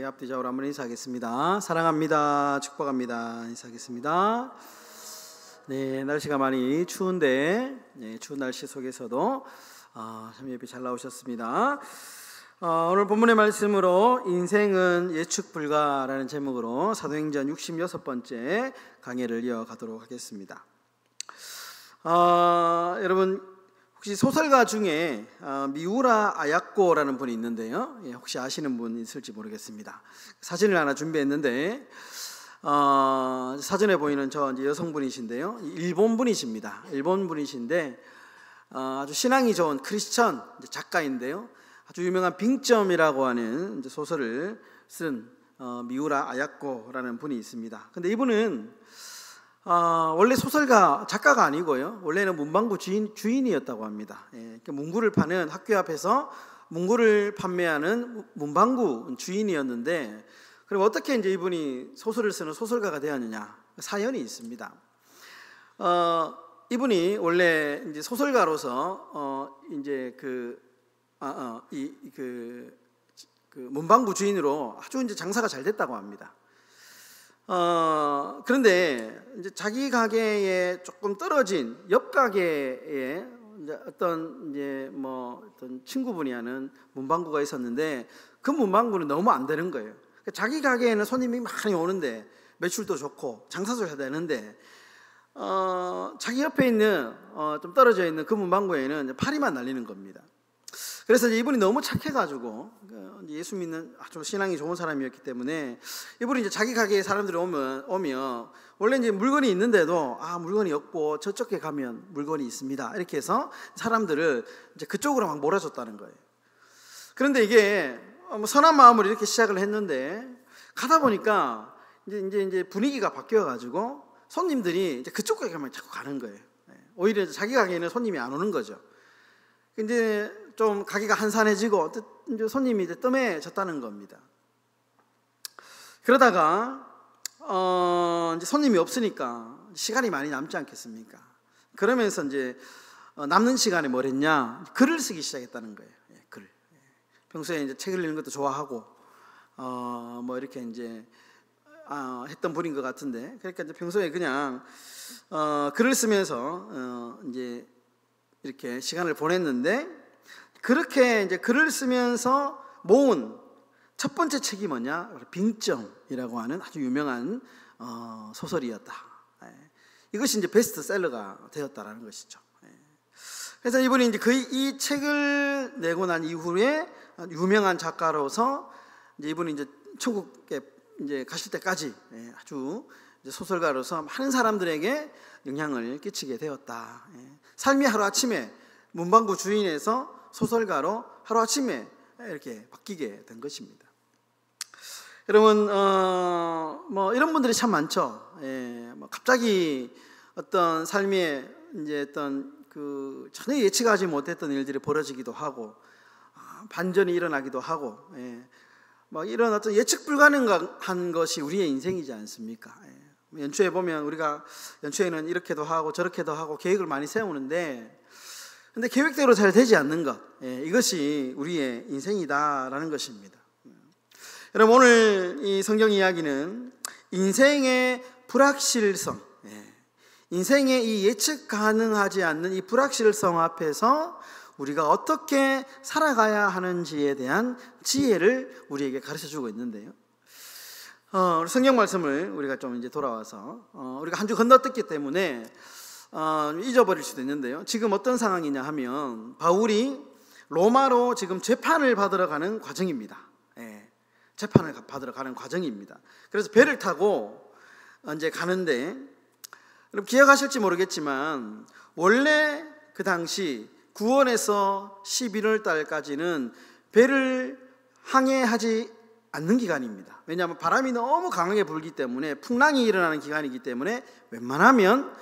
앞뒤 좌우로 한번 인사하겠습니다. 사랑합니다. 축복합니다. 인사하겠습니다. 네, 날씨가 많이 추운데 추운 날씨 속에서도 참 예배 잘 나오셨습니다. 오늘 본문의 말씀으로 인생은 예측 불가라는 제목으로 사도행전 66번째 강해를 이어가도록 하겠습니다. 여러분 혹시 소설가 중에 미우라 아야코라는 분이 있는데요, 혹시 아시는 분 있을지 모르겠습니다. 사진을 하나 준비했는데 사진에 보이는 저 이제 여성분이신데요, 일본 분이십니다. 일본 분이신데 아주 신앙이 좋은 크리스천 작가인데요, 아주 유명한 빙점이라고 하는 이제 소설을 쓴 미우라 아야코라는 분이 있습니다. 근데 이분은 원래 소설가, 작가가 아니고요, 원래는 문방구 주인이었다고 합니다. 문구를 파는, 학교 앞에서 문구를 판매하는 문방구 주인이었는데, 그럼 어떻게 이제 이분이 소설을 쓰는 소설가가 되었느냐? 사연이 있습니다. 이분이 원래 이제 소설가로서 이제 그 문방구 주인으로 아주 이제 장사가 잘 됐다고 합니다. 그런데 이제 자기 가게에 조금 떨어진 옆 가게에 이제 어떤 친구분이 하는 문방구가 있었는데, 그 문방구는 너무 안 되는 거예요. 자기 가게에는 손님이 많이 오는데 매출도 좋고 장사도 잘 되는데, 자기 옆에 있는 좀 떨어져 있는 그 문방구에는 파리만 날리는 겁니다. 그래서 이제 이분이 너무 착해가지고 예수 믿는 아주 신앙이 좋은 사람이었기 때문에, 이분이 이제 자기 가게에 사람들이 오면 원래 이제 물건이 있는데도 물건이 없고 저쪽에 가면 물건이 있습니다 이렇게 해서 사람들을 이제 그쪽으로 막 몰아줬다는 거예요. 그런데 이게 선한 마음으로 이렇게 시작을 했는데, 가다 보니까 이제 분위기가 바뀌어가지고 손님들이 이제 그쪽에 가면 자꾸 가는 거예요. 오히려 자기 가게에는 손님이 안 오는 거죠. 이제 좀 가게가 한산해지고 이제 손님이 이제 뜸해졌다는 겁니다. 그러다가 이제 손님이 없으니까 시간이 많이 남지 않겠습니까? 그러면서 이제 남는 시간에 뭘 했냐? 글을 쓰기 시작했다는 거예요. 글. 평소에 이제 책을 읽는 것도 좋아하고 이렇게 이제 했던 분인 것 같은데, 그러니까 이제 평소에 그냥 글을 쓰면서 이제 이렇게 시간을 보냈는데, 그렇게 이제 글을 쓰면서 모은 첫 번째 책이 뭐냐? 빙점이라고 하는 아주 유명한 소설이었다. 이것이 이제 베스트셀러가 되었다라는 것이죠. 그래서 이분이 이제 이 책을 내고 난 이후에 유명한 작가로서 이제 이분이 이제 천국에 이제 가실 때까지 아주 이제 소설가로서 많은 사람들에게 영향을 끼치게 되었다. 삶이 하루아침에 문방구 주인에서 소설가로 하루아침에 이렇게 바뀌게 된 것입니다. 여러분 이런 분들이 참 많죠. 갑자기 어떤 삶에 이제 어떤 전혀 예측하지 못했던 일들이 벌어지기도 하고, 반전이 일어나기도 하고, 이런 어떤 예측 불가능한 것이 우리의 인생이지 않습니까? 연초에 보면 우리가 연초에는 이렇게도 하고 저렇게도 하고 계획을 많이 세우는데, 근데 계획대로 잘 되지 않는 것, 이것이 우리의 인생이다라는 것입니다. 여러분, 오늘 이 성경 이야기는 인생의 불확실성, 인생의 이 예측 가능하지 않는 이 불확실성 앞에서 우리가 어떻게 살아가야 하는지에 대한 지혜를 우리에게 가르쳐주고 있는데요, 성경 말씀을 우리가 좀 이제 돌아와서 우리가 한 주 건너뛰기 때문에 잊어버릴 수도 있는데요, 지금 어떤 상황이냐 하면 바울이 로마로 지금 재판을 받으러 가는 과정입니다. 재판을 받으러 가는 과정입니다. 그래서 배를 타고 이제 가는데, 여러분 기억하실지 모르겠지만 원래 그 당시 9월에서 11월 달까지는 배를 항해하지 않는 기간입니다. 왜냐하면 바람이 너무 강하게 불기 때문에, 풍랑이 일어나는 기간이기 때문에 웬만하면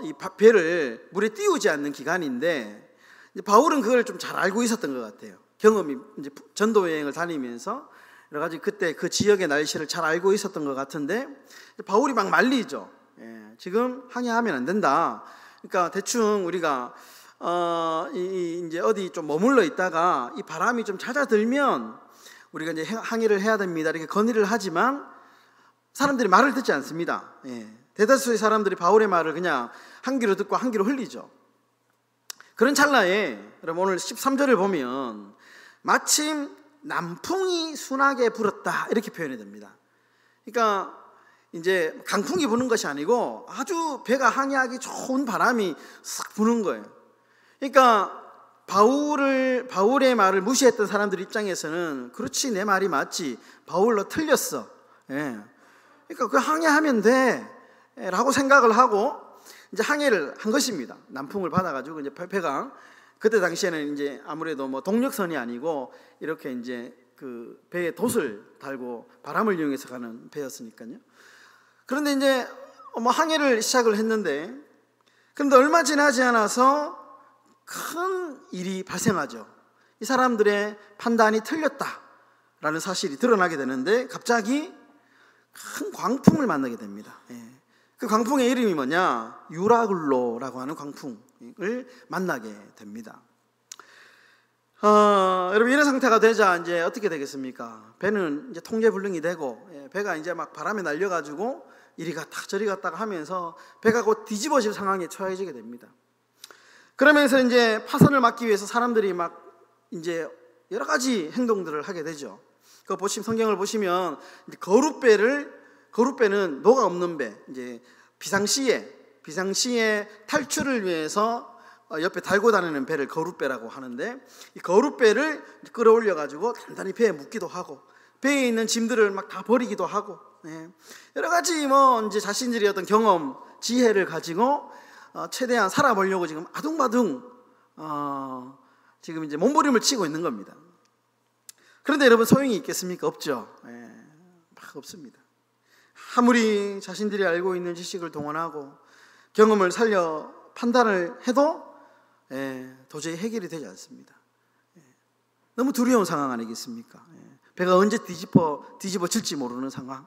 이 배를 물에 띄우지 않는 기간인데, 바울은 그걸 좀 잘 알고 있었던 것 같아요. 경험이 이제 전도 여행을 다니면서 여러 가지 그때 그 지역의 날씨를 잘 알고 있었던 것 같은데, 바울이 막 말리죠. 지금 항해하면 안 된다. 그러니까 대충 우리가 이제 어디 좀 머물러 있다가 이 바람이 좀 잦아들면 우리가 이제 항해를 해야 됩니다 이렇게 건의를 하지만 사람들이 말을 듣지 않습니다. 대다수의 사람들이 바울의 말을 그냥 한 귀로 듣고 한 귀로 흘리죠. 그런 찰나에 여러분 오늘 13절을 보면 마침 남풍이 순하게 불었다 이렇게 표현이 됩니다. 그러니까 이제 강풍이 부는 것이 아니고 아주 배가 항해하기 좋은 바람이 싹 부는 거예요. 그러니까 바울의 말을 무시했던 사람들 입장에서는 그렇지 내 말이 맞지 바울로 틀렸어. 그러니까 그 항해하면 돼 라고 생각을 하고 이제 항해를 한 것입니다. 남풍을 받아가지고 이제 배가 그때 당시에는 이제 아무래도 뭐 동력선이 아니고 이렇게 이제 그 배에 돛을 달고 바람을 이용해서 가는 배였으니까요. 그런데 이제 뭐 항해를 시작을 했는데 그런데 얼마 지나지 않아서 큰 일이 발생하죠. 이 사람들의 판단이 틀렸다라는 사실이 드러나게 되는데 갑자기 큰 광풍을 만나게 됩니다. 그 광풍의 이름이 뭐냐? 유라굴로라고 하는 광풍을 만나게 됩니다. 여러분 이런 상태가 되자 이제 어떻게 되겠습니까? 배는 이제 통제불능이 되고 배가 이제 막 바람에 날려가지고 이리 갔다 저리 갔다가 하면서 배가 곧 뒤집어질 상황에 처해지게 됩니다. 그러면서 이제 파선을 막기 위해서 사람들이 막 이제 여러 가지 행동들을 하게 되죠. 그 성경을 보시면 거룻배는 노가 없는 배, 이제 비상시에 탈출을 위해서 옆에 달고 다니는 배를 거룻배라고 하는데 이 거룻배를 끌어올려 가지고 단단히 배에 묻기도 하고 배에 있는 짐들을 막 다 버리기도 하고 여러 가지 뭐 이제 자신들의 어떤 경험, 지혜를 가지고 최대한 살아보려고 지금 아둥바둥 지금 이제 몸부림을 치고 있는 겁니다. 그런데 여러분 소용이 있겠습니까? 없죠. 막 없습니다. 아무리 자신들이 알고 있는 지식을 동원하고 경험을 살려 판단을 해도 도저히 해결이 되지 않습니다. 너무 두려운 상황 아니겠습니까? 배가 언제 뒤집어질지 모르는 상황.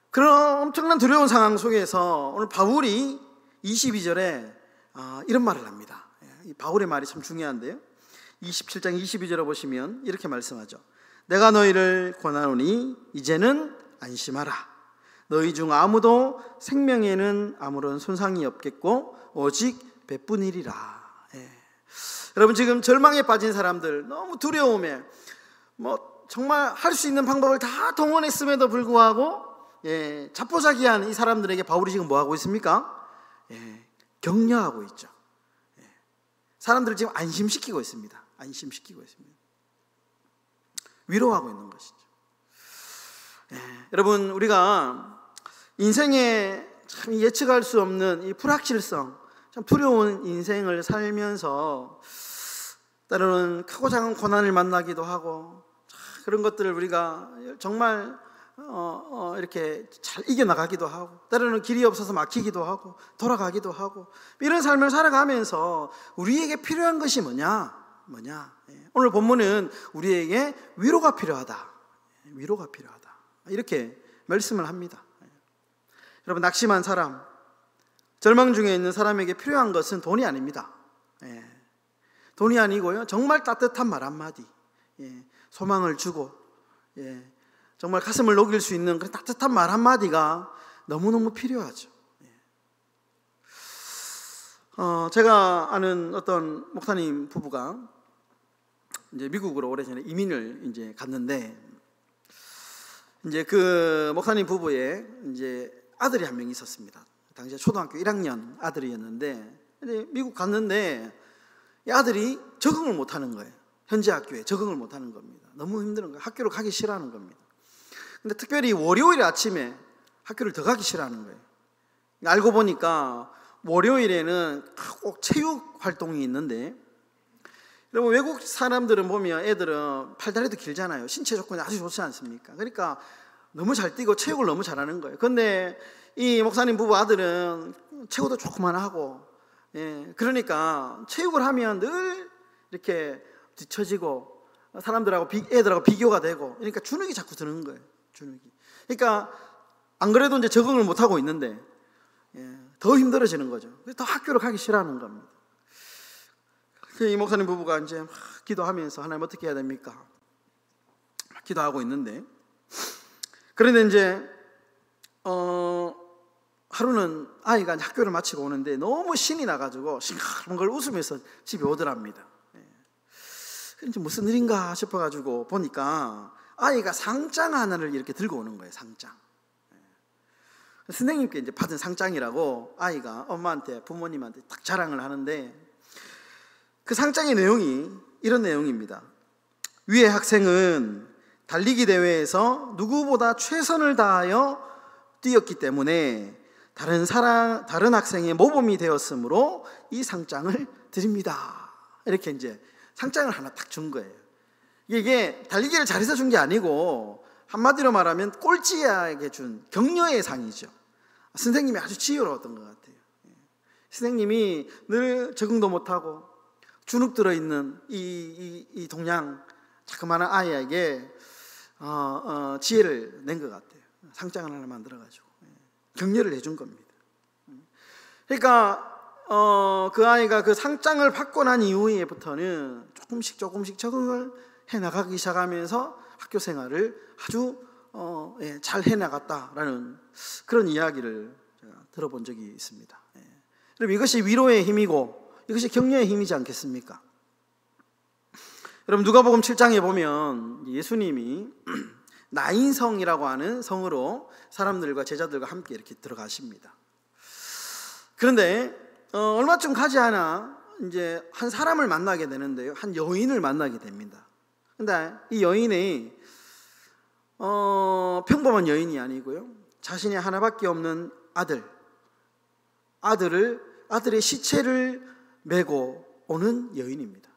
그런 엄청난 두려운 상황 속에서 오늘 바울이 22절에 이런 말을 합니다. 이 바울의 말이 참 중요한데요. 27장 22절을 보시면 이렇게 말씀하죠. 내가 너희를 권하노니 이제는 안심하라. 너희 중 아무도 생명에는 아무런 손상이 없겠고 오직 배뿐이리라. 여러분 지금 절망에 빠진 사람들, 너무 두려움에 뭐 정말 할 수 있는 방법을 다 동원했음에도 불구하고 자포자기한 이 사람들에게 바울이 지금 뭐 하고 있습니까? 격려하고 있죠. 사람들을 지금 안심시키고 있습니다. 위로하고 있는 것이죠. 여러분 우리가 인생에 참 예측할 수 없는 이 불확실성, 참 두려운 인생을 살면서 때로는 크고 작은 고난을 만나기도 하고 그런 것들을 우리가 정말 이렇게 잘 이겨나가기도 하고 때로는 길이 없어서 막히기도 하고 돌아가기도 하고 이런 삶을 살아가면서 우리에게 필요한 것이 뭐냐? 오늘 본문은 우리에게 위로가 필요하다 이렇게 말씀을 합니다. 여러분 낙심한 사람, 절망 중에 있는 사람에게 필요한 것은 돈이 아닙니다. 돈이 아니고요 정말 따뜻한 말 한마디, 소망을 주고 정말 가슴을 녹일 수 있는 그런 따뜻한 말 한마디가 너무너무 필요하죠. 제가 아는 어떤 목사님 부부가 이제 미국으로 오래전에 이민을 이제 갔는데 이제 그 목사님 부부의 이제 아들이 한 명 있었습니다. 당시에 초등학교 1학년 아들이었는데 이제 미국 갔는데 이 아들이 적응을 못 하는 거예요. 현지 학교에 적응을 못 하는 겁니다. 너무 힘든 거예요. 학교를 가기 싫어하는 겁니다. 근데 특별히 월요일 아침에 학교를 더 가기 싫어하는 거예요. 알고 보니까 월요일에는 꼭 체육 활동이 있는데 여러분 외국 사람들은 보면 애들은 팔다리도 길잖아요. 신체 조건이 아주 좋지 않습니까? 그러니까 너무 잘 뛰고 체육을 너무 잘하는 거예요. 근데 이 목사님 부부 아들은 체구도 조그만 하고 그러니까 체육을 하면 늘 이렇게 뒤처지고 사람들하고 애들하고 비교가 되고 그러니까 주눅이 자꾸 드는 거예요. 그러니까 안 그래도 이제 적응을 못 하고 있는데 더 힘들어지는 거죠. 더 학교를 가기 싫어하는 겁니다. 이 목사님 부부가 이제 기도하면서 하나님 어떻게 해야 됩니까? 기도하고 있는데, 그런데 이제 하루는 아이가 학교를 마치고 오는데 너무 신이 나가지고 싱글한 걸 웃으면서 집에 오더랍니다. 이제 무슨 일인가 싶어가지고 보니까 아이가 상장 하나를 이렇게 들고 오는 거예요. 상장. 선생님께 이제 받은 상장이라고 아이가 엄마한테, 부모님한테 딱 자랑을 하는데, 그 상장의 내용이 이런 내용입니다. 위의 학생은 달리기 대회에서 누구보다 최선을 다하여 뛰었기 때문에 다른 학생의 모범이 되었으므로 이 상장을 드립니다. 이렇게 이제 상장을 하나 딱 준 거예요. 이게 달리기를 잘해서 준 게 아니고 한마디로 말하면 꼴찌에게 준 격려의 상이죠. 선생님이 아주 지혜로웠던 것 같아요. 선생님이 늘 적응도 못하고 주눅 들어있는 이 동양 자그마한 아이에게 지혜를 낸 것 같아요. 상장을 하나 만들어가지고 격려를 해준 겁니다. 그러니까 그 아이가 그 상장을 받고 난 이후에부터는 조금씩 적응을 해나가기 시작하면서 학교 생활을 아주 잘 해나갔다라는 그런 이야기를 제가 들어본 적이 있습니다. 그럼 이것이 위로의 힘이고 이것이 격려의 힘이지 않겠습니까? 여러분, 누가복음 7장에 보면 예수님이 나인성이라고 하는 성으로 사람들과 제자들과 함께 이렇게 들어가십니다. 그런데 얼마쯤 가지 않아 이제 한 사람을 만나게 되는데요, 한 여인을 만나게 됩니다. 근데 이 여인이 평범한 여인이 아니고요, 자신이 하나밖에 없는 아들의 시체를 메고 오는 여인입니다.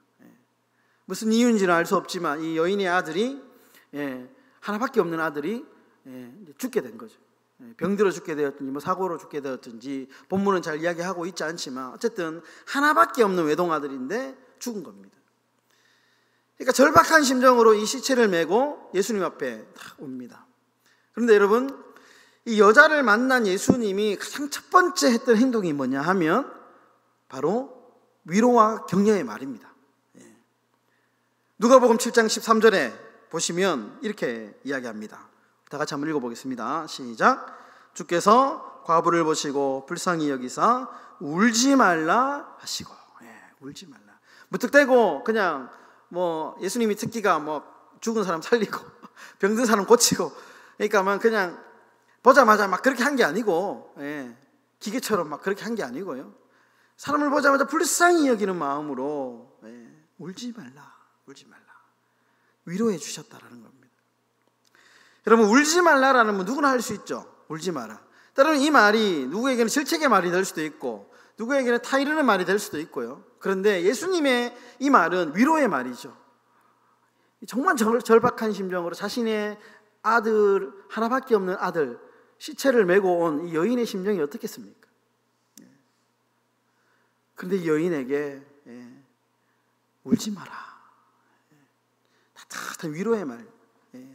무슨 이유인지는 알 수 없지만 이 여인의 아들이, 하나밖에 없는 아들이 죽게 된 거죠. 병들어 죽게 되었든지 뭐 사고로 죽게 되었든지 본문은 잘 이야기하고 있지 않지만 어쨌든 하나밖에 없는 외동아들인데 죽은 겁니다. 그러니까 절박한 심정으로 이 시체를 메고 예수님 앞에 딱 옵니다. 그런데 여러분, 이 여자를 만난 예수님이 가장 첫 번째 했던 행동이 뭐냐 하면 바로 위로와 격려의 말입니다. 누가복음 7장 13절에 보시면 이렇게 이야기합니다. 다 같이 한번 읽어보겠습니다. 시작. 주께서 과부를 보시고 불쌍히 여기사 울지 말라 하시고. 울지 말라. 무턱대고 그냥 뭐 예수님이 특기가 뭐 죽은 사람 살리고 병든 사람 고치고, 그러니까 그냥 보자마자 막 그렇게 한 게 아니고, 기계처럼 막 그렇게 한 게 아니고요, 사람을 보자마자 불쌍히 여기는 마음으로 울지 말라 위로해 주셨다라는 겁니다. 여러분, 울지 말라라는 건 누구나 할 수 있죠. 울지 마라. 때로는 이 말이 누구에게는 질책의 말이 될 수도 있고 누구에게는 타이르는 말이 될 수도 있고요. 그런데 예수님의 이 말은 위로의 말이죠. 정말 절박한 심정으로 자신의 아들, 하나밖에 없는 아들 시체를 메고 온 이 여인의 심정이 어떻겠습니까? 그런데 이 여인에게 울지 마라, 따뜻한 위로의 말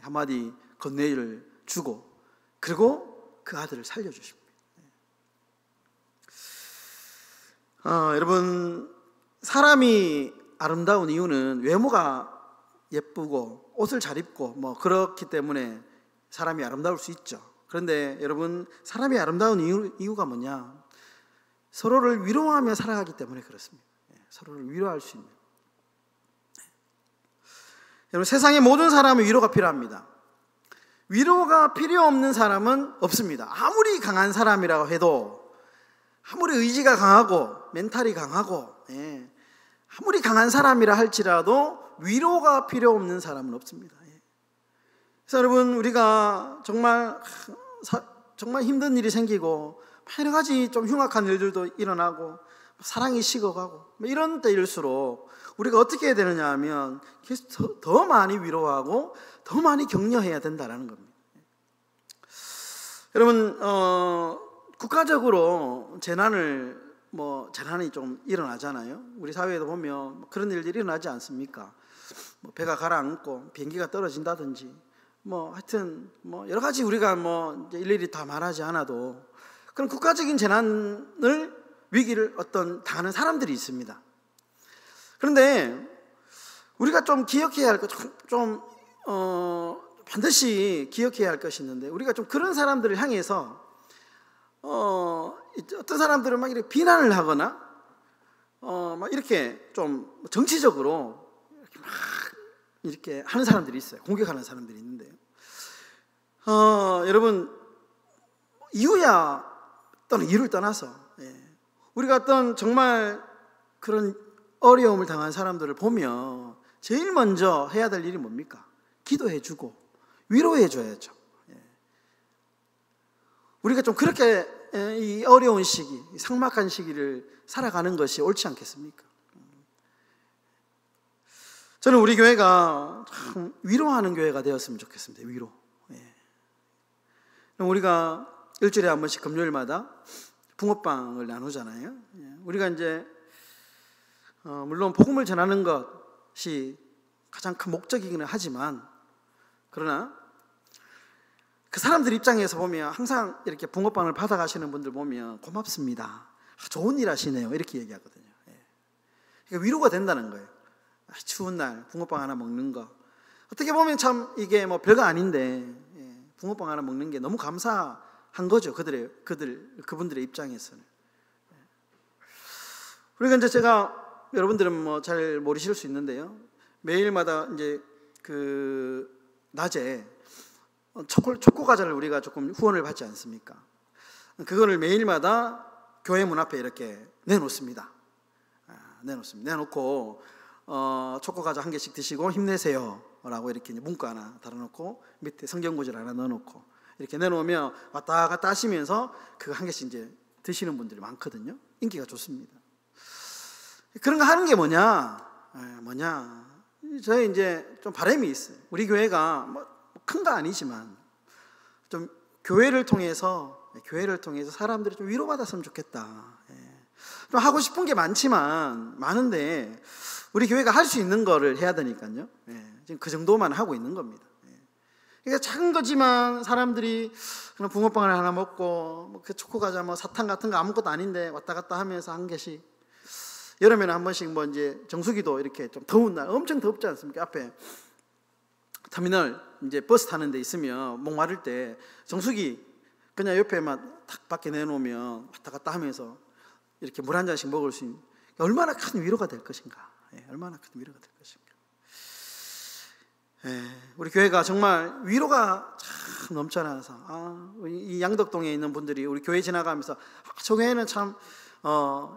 한마디 건네를 주고, 그리고 그 아들을 살려주십니다. 여러분, 사람이 아름다운 이유는 외모가 예쁘고 옷을 잘 입고 뭐 그렇기 때문에 사람이 아름다울 수 있죠. 그런데 여러분, 사람이 아름다운 이유가 뭐냐? 서로를 위로하며 살아가기 때문에 그렇습니다. 서로를 위로할 수 있는. 여러분, 세상의 모든 사람은 위로가 필요합니다. 위로가 필요 없는 사람은 없습니다. 아무리 강한 사람이라고 해도, 아무리 의지가 강하고 멘탈이 강하고 아무리 강한 사람이라 할지라도 위로가 필요 없는 사람은 없습니다. 그래서 여러분, 우리가 정말 힘든 일이 생기고 여러 가지 좀 흉악한 일들도 일어나고 사랑이 식어가고 이런 때일수록 우리가 어떻게 해야 되느냐 하면 계속 더 많이 위로하고 더 많이 격려해야 된다는 겁니다. 여러분, 국가적으로 재난이 좀 일어나잖아요. 우리 사회에도 보면 그런 일들이 일어나지 않습니까? 배가 가라앉고 비행기가 떨어진다든지 하여튼 여러 가지 우리가 일일이 다 말하지 않아도 그런 국가적인 위기를 당하는 사람들이 있습니다. 그런데 우리가 좀 기억해야 할 것, 반드시 기억해야 할 것이 있는데, 우리가 좀 그런 사람들을 향해서 어떤 사람들은 막 이렇게 비난을 하거나 막 이렇게 좀 정치적으로 이렇게 하는 사람들이 있어요. 공격하는 사람들이 있는데요. 여러분, 이유야 또는 이유를 떠나서 우리가 어떤 정말 그런 어려움을 당한 사람들을 보면 제일 먼저 해야 될 일이 뭡니까? 기도해주고 위로해줘야죠. 우리가 좀 그렇게 이 어려운 시기, 삭막한 시기를 살아가는 것이 옳지 않겠습니까? 저는 우리 교회가 참 위로하는 교회가 되었으면 좋겠습니다. 위로. 우리가 일주일에 한 번씩 금요일마다 붕어빵을 나누잖아요. 우리가 이제 물론 복음을 전하는 것이 가장 큰 목적이기는 하지만, 그러나 그 사람들 입장에서 보면 항상 이렇게 붕어빵을 받아가시는 분들 보면 고맙습니다, 좋은 일 하시네요, 이렇게 얘기하거든요. 그러니까 위로가 된다는 거예요. 추운 날 붕어빵 하나 먹는 거, 어떻게 보면 참 이게 뭐 별거 아닌데 붕어빵 하나 먹는 게 너무 감사한 거죠. 그분들의 입장에서는. 그러니까 이제 제가, 여러분들은 뭐 잘 모르실 수 있는데요, 매일마다 이제 그 낮에 초코 과자를 우리가 조금 후원을 받지 않습니까? 그거를 매일마다 교회 문 앞에 이렇게 내놓습니다. 내놓고 초코 과자 한 개씩 드시고 힘내세요 라고 이렇게 문구 하나 달아놓고 밑에 성경 구절 하나 넣어놓고 이렇게 내놓으면 왔다 갔다 하시면서 그거 한 개씩 이제 드시는 분들이 많거든요. 인기가 좋습니다. 그런 거 하는 게 뭐냐? 저희 이제 좀 바람이 있어요. 우리 교회가 뭐 큰 거 아니지만 좀 교회를 통해서 사람들이 좀 위로받았으면 좋겠다. 좀 하고 싶은 게 많은데 우리 교회가 할 수 있는 거를 해야 되니까요. 지금 그 정도만 하고 있는 겁니다. 그러니까 작은 거지만 사람들이 그냥 붕어빵을 하나 먹고 뭐 그 초코 과자 뭐 사탕 같은 거 아무것도 아닌데 왔다 갔다 하면서 한 개씩, 여름에는 한 번씩 뭐 이제 정수기도 이렇게 좀 더운 날, 엄청 덥지 않습니까? 앞에 터미널 이제 버스 타는 데 있으면 목마를 때 정수기 그냥 옆에만 탁 밖에 내놓으면 왔다 갔다 하면서 이렇게 물 한 잔씩 먹을 수 있는, 얼마나 큰 위로가 될 것인가. 얼마나 큰 위로가 될 것인가. 우리 교회가 정말 위로가 참 넘쳐나서 이 양덕동에 있는 분들이 우리 교회 지나가면서 저 교회는 참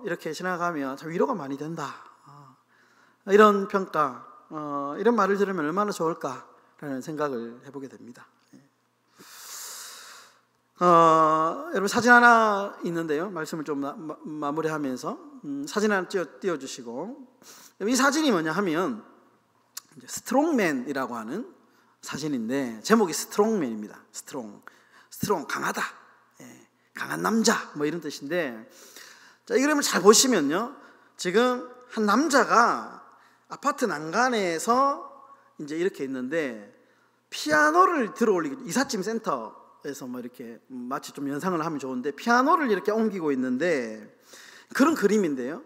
이렇게 지나가면 참 위로가 많이 된다, 이런 평가, 이런 말을 들으면 얼마나 좋을까라는 생각을 해보게 됩니다. 여러분, 사진 하나 있는데요, 말씀을 좀 마무리하면서 사진 하나 띄워주시고, 이 사진이 뭐냐 하면 스트롱맨이라고 하는 사진인데, 제목이 스트롱맨입니다. 스트롱 강하다, 강한 남자 뭐 이런 뜻인데, 자, 이 그림을 잘 보시면요, 지금 한 남자가 아파트 난간에서 이제 이렇게 있는데 피아노를 들어 올리고, 이삿짐 센터에서 뭐 이렇게 마치 좀 연상을 하면 좋은데 피아노를 이렇게 옮기고 있는데 그런 그림인데요.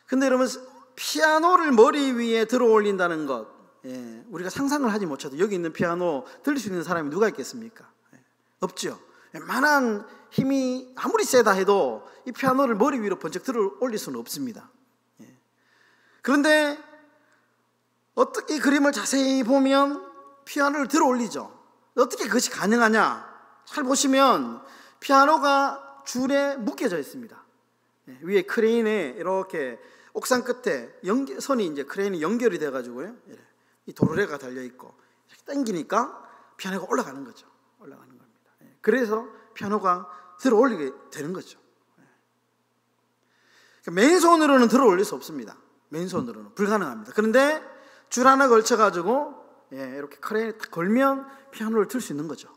근데 여러분, 피아노를 머리 위에 들어 올린다는 것, 우리가 상상을 하지 못해도 여기 있는 피아노 들릴 수 있는 사람이 누가 있겠습니까? 없죠. 웬만한 힘이 아무리 세다 해도 이 피아노를 머리 위로 번쩍 들어 올릴 수는 없습니다. 그런데 어떻게 이 그림을 자세히 보면 피아노를 들어 올리죠. 어떻게 그것이 가능하냐? 잘 보시면 피아노가 줄에 묶여져 있습니다. 위에 크레인에 이렇게 옥상 끝에 선이 이제 크레인이 연결이 돼가지고요, 이 도르래가 달려 있고 이렇게 당기니까 피아노가 올라가는 거죠. 올라가는 겁니다. 그래서 피아노가 들어 올리게 되는 거죠. 맨손으로는 들어 올릴 수 없습니다. 맨손으로는 불가능합니다. 그런데 줄 하나 걸쳐가지고 이렇게 크레인에 딱 걸면 피아노를 틀 수 있는 거죠.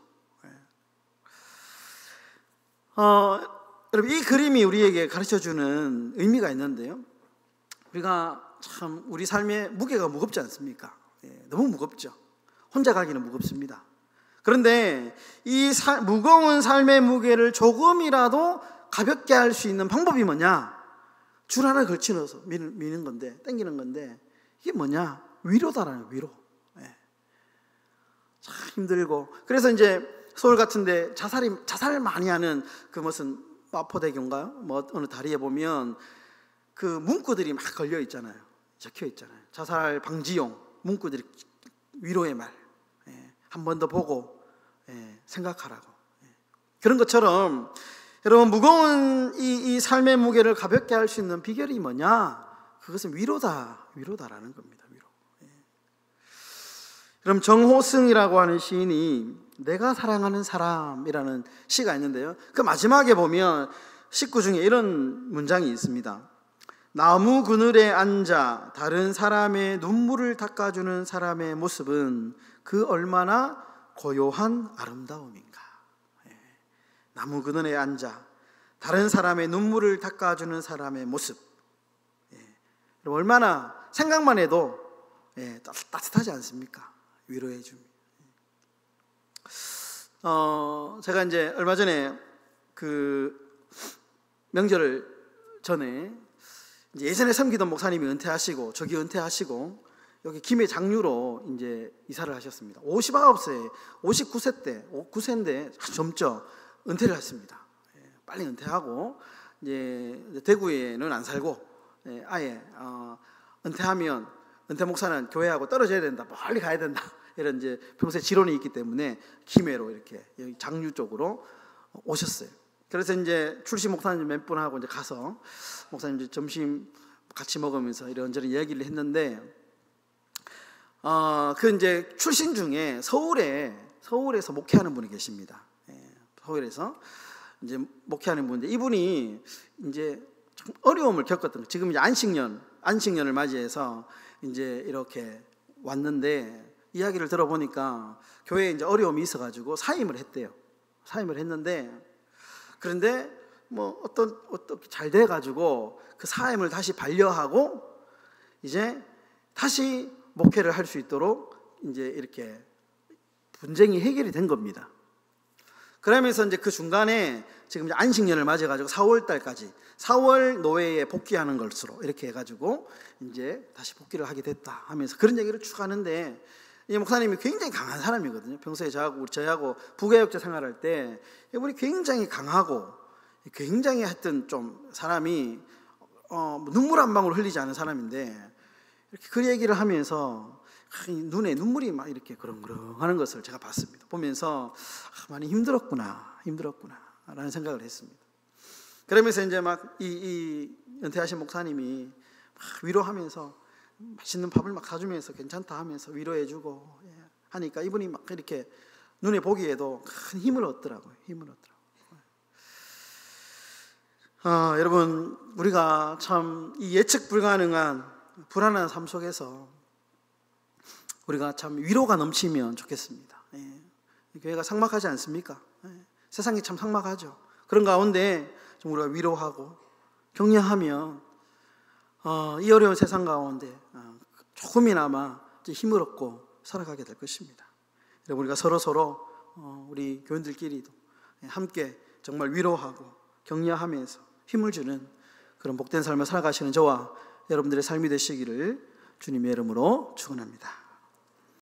여러분, 이 그림이 우리에게 가르쳐주는 의미가 있는데요, 우리가 참 우리 삶의 무게가 무겁지 않습니까? 너무 무겁죠. 혼자 가기는 무겁습니다. 그런데 이 무거운 삶의 무게를 조금이라도 가볍게 할 수 있는 방법이 뭐냐? 줄 하나 걸쳐 넣어서 미는 건데, 당기는 건데, 이게 뭐냐? 위로다라는 위로. 참 힘들고, 그래서 이제 서울 같은데 자살을 많이 하는 그 무슨 마포대교인가요? 뭐 어느 다리에 보면 그 문구들이 막 걸려 있잖아요. 적혀 있잖아요. 자살 방지용 문구들이, 위로의 말, 한 번 더 보고 생각하라고. 그런 것처럼 여러분, 무거운 이 삶의 무게를 가볍게 할 수 있는 비결이 뭐냐? 그것은 위로다라는 겁니다. 위로. 그럼 정호승이라고 하는 시인이 내가 사랑하는 사람이라는 시가 있는데요, 그 마지막에 보면 식구 중에 이런 문장이 있습니다. 나무 그늘에 앉아 다른 사람의 눈물을 닦아주는 사람의 모습은 그 얼마나 고요한 아름다움인가. 나무 그늘에 앉아 다른 사람의 눈물을 닦아주는 사람의 모습, 얼마나 생각만 해도 따뜻하지 않습니까? 위로해 줍니다. 제가 이제 얼마 전에 그 명절 전에 이제 예전에 섬기던 목사님이 은퇴하시고, 저기 은퇴하시고 여기 김해 장류로 이제 이사를 하셨습니다. 59세, 9세인데 젊죠. 은퇴를 했습니다. 빨리 은퇴하고 이제 대구에는 안 살고, 아예 은퇴하면 은퇴 목사는 교회하고 떨어져야 된다, 멀리 가야 된다, 이런 이제 평소에 지론이 있기 때문에 김해로 이렇게 여기 장류 쪽으로 오셨어요. 그래서 이제 출시 목사님 몇 분하고 이제 가서 목사님 이제 점심 같이 먹으면서 이런저런 얘기를 했는데, 그 이제 출신 중에 서울에서 목회하는 분이 계십니다. 서울에서 이제 목회하는 분인데, 이분이 이제 좀 어려움을 겪었던, 지금 이제 안식년을 맞이해서 이제 이렇게 왔는데, 이야기를 들어보니까 교회에 이제 어려움이 있어가지고 사임을 했대요. 사임을 했는데, 그런데 뭐 어떻게 잘 돼가지고 그 사임을 다시 반려하고 이제 다시 목회를 할 수 있도록 이제 이렇게 분쟁이 해결이 된 겁니다. 그러면서 이제 그 중간에 지금 이제 안식년을 맞아가지고 4월 달까지 4월 노회에 복귀하는 것으로 이렇게 해가지고 이제 다시 복귀를 하게 됐다 하면서 그런 얘기를 쭉 하는데, 이 목사님이 굉장히 강한 사람이거든요. 평소에 저하고 부교육자 생활할 때 이분이 굉장히 강하고, 굉장히 하여튼 좀 사람이 눈물 한 방울 흘리지 않은 사람인데, 이렇게 그 얘기를 하면서 눈에 눈물이 막 이렇게 그렁그렁 하는 것을 제가 봤습니다. 보면서 많이 힘들었구나 라는 생각을 했습니다. 그러면서 이제 막 이 은퇴하신 목사님이 막 위로하면서 맛있는 밥을 막 사주면서 괜찮다 하면서 위로해주고 하니까 이분이 막 이렇게 눈에 보기에도 큰 힘을 얻더라고요. 여러분, 우리가 참 이 예측 불가능한 불안한 삶 속에서 우리가 참 위로가 넘치면 좋겠습니다. 교회가 삭막하지 않습니까? 세상이 참 삭막하죠. 그런 가운데 좀 우리가 위로하고 격려하면 이 어려운 세상 가운데 조금이나마 힘을 얻고 살아가게 될 것입니다. 우리가 서로 우리 교인들끼리도 함께 정말 위로하고 격려하면서 힘을 주는 그런 복된 삶을 살아가시는 저와 여러분들의 삶이 되시기를 주님의 이름으로 축원합니다.